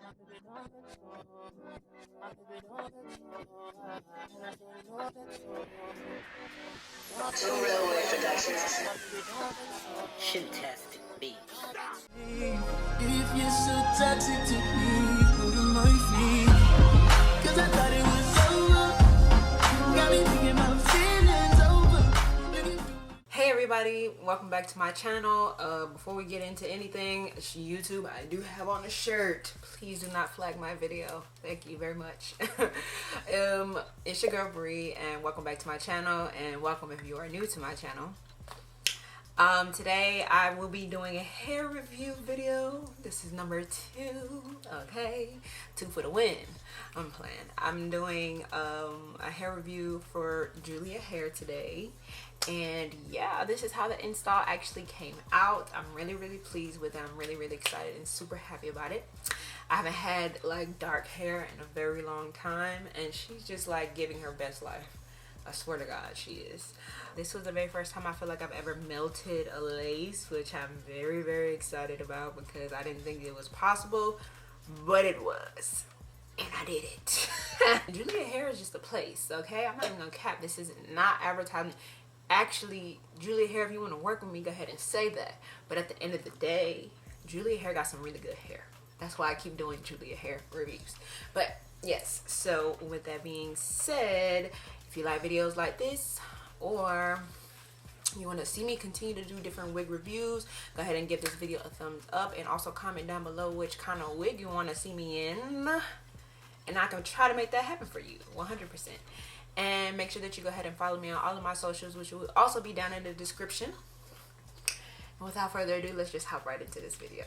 Fantastic beats. If you're so toxic to me, go to my feet. Cause I thought it was over. Got me thinking my feelings over. Hey everybody, welcome back to my channel. Before we get into anything, YouTube, I do have on a shirt. Please do not flag my video. Thank you very much. It's your girl Bree, and welcome back to my channel, and welcome if you are new to my channel. Today I will be doing a hair review video. This is number 2. Okay, 2 for the win. I'm playing. I'm doing a hair review for Julia Hair today, and yeah, this is how the install actually came out. I'm really pleased with it. I'm really excited and super happy about it. I haven't had like dark hair in a very long time, and she's just like giving her best life. I swear to God, she is. This was the very first time I feel like I've ever melted a lace, which I'm very excited about because I didn't think it was possible, but it was. And I did it. Julia Hair is just a place, okay? I'm not even gonna cap. This is not advertising. Actually, Julia Hair, if you want to work with me, go ahead and say that. But at the end of the day, Julia Hair got some really good hair. That's why I keep doing Julia Hair reviews. But yes, so with that being said, if you like videos like this, or you want to see me continue to do different wig reviews, go ahead and give this video a thumbs up, and also comment down below which kind of wig you want to see me in, and I can try to make that happen for you 100%. And make sure that you go ahead and follow me on all of my socials, which will also be down in the description. And without further ado, let's just hop right into this video.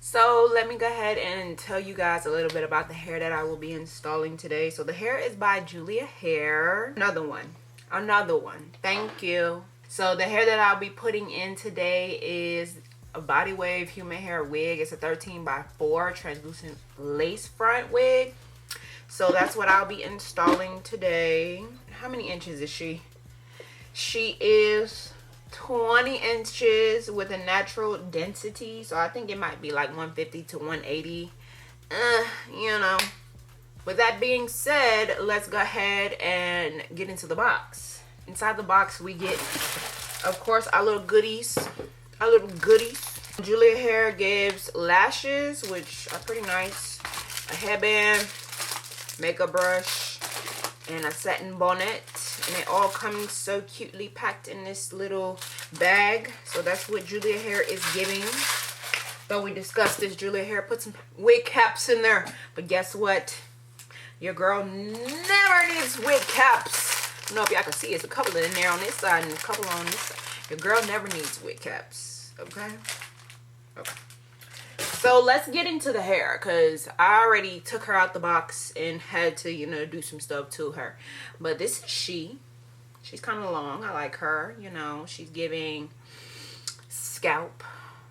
So let me go ahead and tell you guys a little bit about the hair that I will be installing today. So the hair is by Julia Hair. Another one. Thank you. So the hair that I'll be putting in today is a body wave human hair wig. It's a 13x4 translucent lace front wig. So that's what I'll be installing today. How many inches is she? She is 20 inches with a natural density, so I think it might be like 150 to 180. You know. With that being said, let's go ahead and get into the box. Inside the box we get, of course, our little goodies. Julia Hair gives lashes, which are pretty nice, a headband, makeup brush, and a satin bonnet. And it all comes so cutely packed in this little bag. So that's what Julia Hair is giving. Though we discussed this, Julia Hair put some wig caps in there. But guess what? Your girl never needs wig caps. I don't know if y'all can see, it's a couple in there on this side and a couple on this side. Your girl never needs wig caps. Okay? Okay. So let's get into the hair, because I already took her out the box and had to, you know, do some stuff to her. But this is she's kind of long. I like her, you know. She's giving scalp.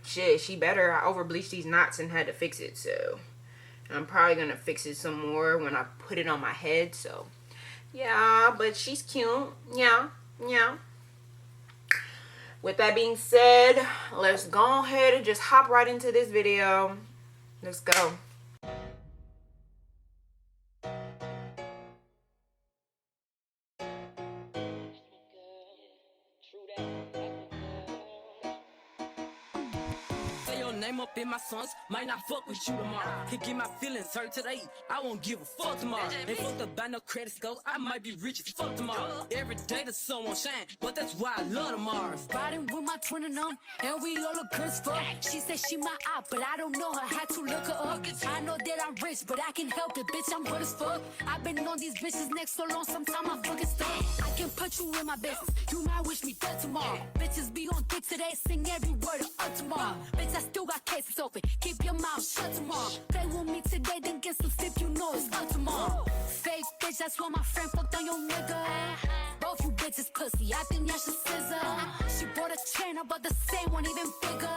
She better. I over bleached these knots and had to fix it, so I'm probably gonna fix it some more when I put it on my head. So yeah, but she's cute. Yeah. With that being said, let's go ahead and just hop right into this video. Let's go. Name up in my songs, might not fuck with you tomorrow. Could get my feelings hurt today, I won't give a fuck tomorrow. Ain't fucked up by no credit score, I might be rich as fuck tomorrow. Every day the sun won't shine, but that's why I love tomorrow. Riding with my twin and and we all look good as fuck. She said she my eye, but I don't know her, had to look her up. I know that I'm rich, but I can help it, bitch, I'm good as fuck. I've been on these bitches next so long, sometimes I fucking stuck. I can put you in my business, you might wish me dead tomorrow. Bitches be on dick today, sing every word of tomorrow. Bitch, I still got cases open, keep your mouth shut tomorrow. Play with me today, then get some sleep, you know it's up tomorrow. Fake bitch, that's why my friend fucked on your nigga. Both you bitches pussy, I think y'all should scissor. She bought a chain, I bought the same one, even bigger.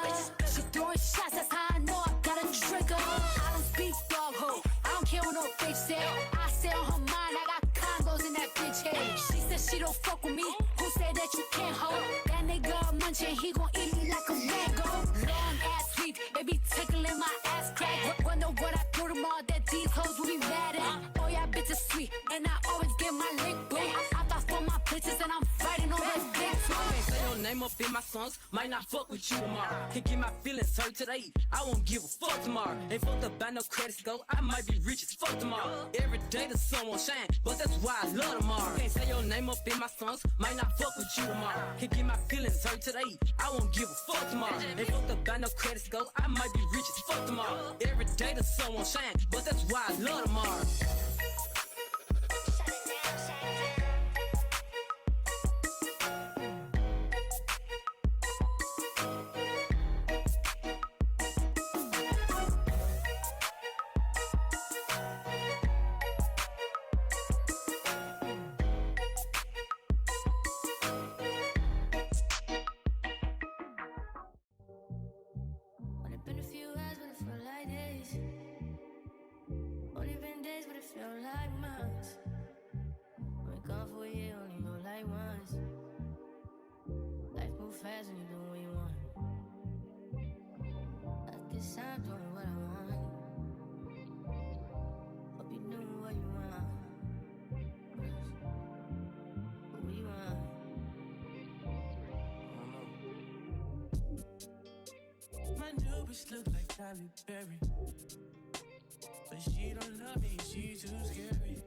She throwing shots, that's how I know I got a trigger. I don't speak dog ho, I don't care what no bitch say. I say on her mind, I got condos in that bitch head. She said she don't fuck with me, who said that you can't hold? That nigga munching, he gon' eat me like a mango. Long ass sweep, it be tickling my ass crack. Wonder what I do to songs, might not fuck with you tomorrow. Can get my feelings hurt today, I won't give a fuck tomorrow. Ain't fucked up by no credit score, I might be rich as fuck tomorrow. Every day the sun won't shine, but that's why I love tomorrow. Can't say your name up in my songs, might not fuck with you tomorrow. Can get my feelings hurt today, I won't give a fuck tomorrow. Ain't fucked up by no credit score, I might be rich as fuck tomorrow. Every day the sun won't shine, but that's why I love tomorrow. Only been a few hours, but it felt like days. Only been days, but it felt like months. Been gone for a year, only know like once. Life move fast when you do what you want. I guess I'm doing what I want. Hope you doing what you want. What you want? My new bitch look like Halle Berry, but she don't love me, she too scary.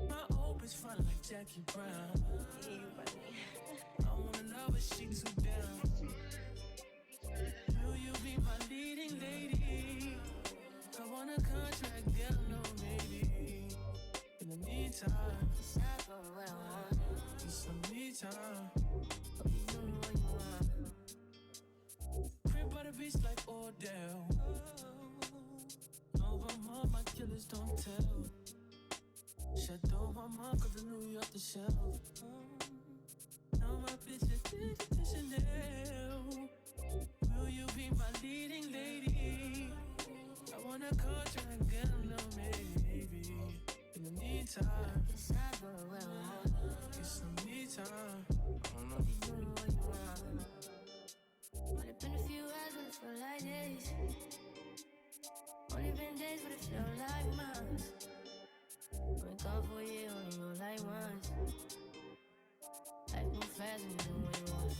My old bitch fine like Jackie Brown. I wanna know but she too down. Will you be my leading lady? I want a contract, girl, no maybe. In the meantime, It's not going what I want. need some me time. Hope you doing what you want. Crib by the beach like Odell. No, but mom, my killers don't tell. Chateau, my mom, cause the New York the shelf. Now my bitch is to Chanel. Will you be my leading lady? I want a contract, girl, no maybe. In the meantime, It's not going what I want. get some me time. Hope you doing what you want. Only been a few hours, but it felt like days. Only been days, but it felt like months. Been gone for a year, only know like once. Life move fast when you do what you want.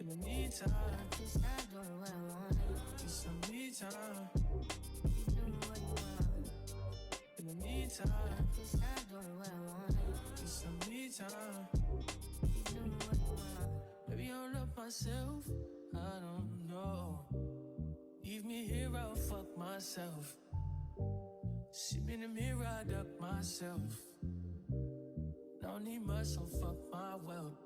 In the meantime, It's not doing what I want. get some me time. You doing what you want. In the meantime, It's not doing what I want. get some me time. You doing what you want. Maybe I love myself, I don't know. Leave me here, I'll fuck myself. See me in the mirror, I duck myself. Don't need much, so fuck my wealth.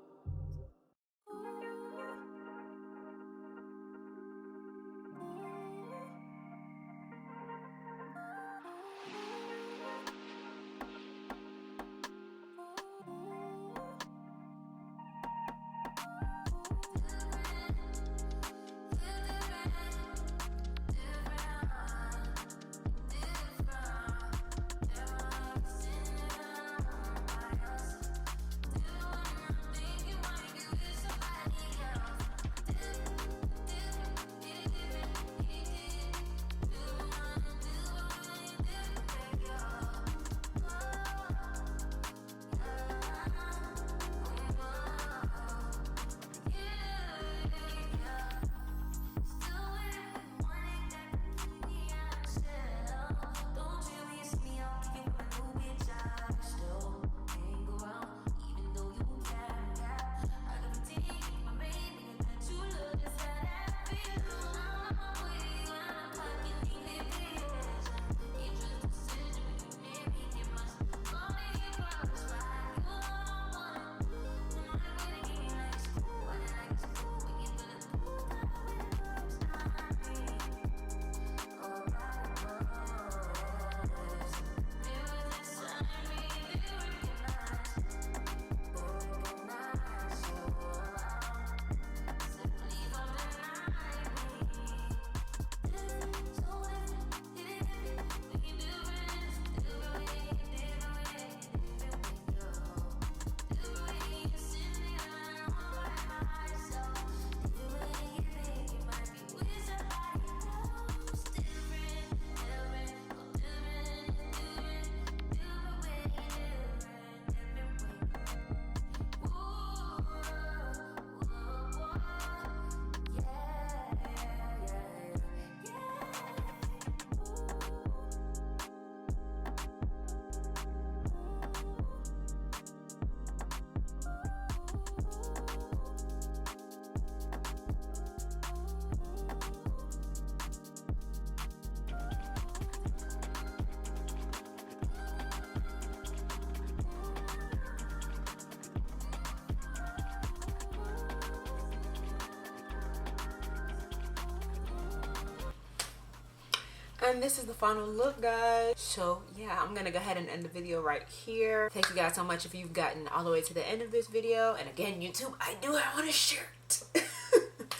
And this is the final look, guys. So yeah, I'm gonna go ahead and end the video right here. Thank you guys so much if you've gotten all the way to the end of this video. And again, YouTube, I do have on a shirt.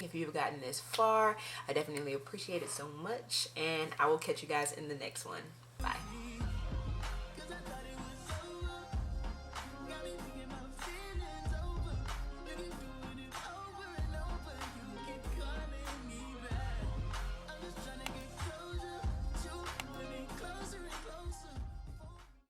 If you've gotten this far, I definitely appreciate it so much. And I will catch you guys in the next one. Bye.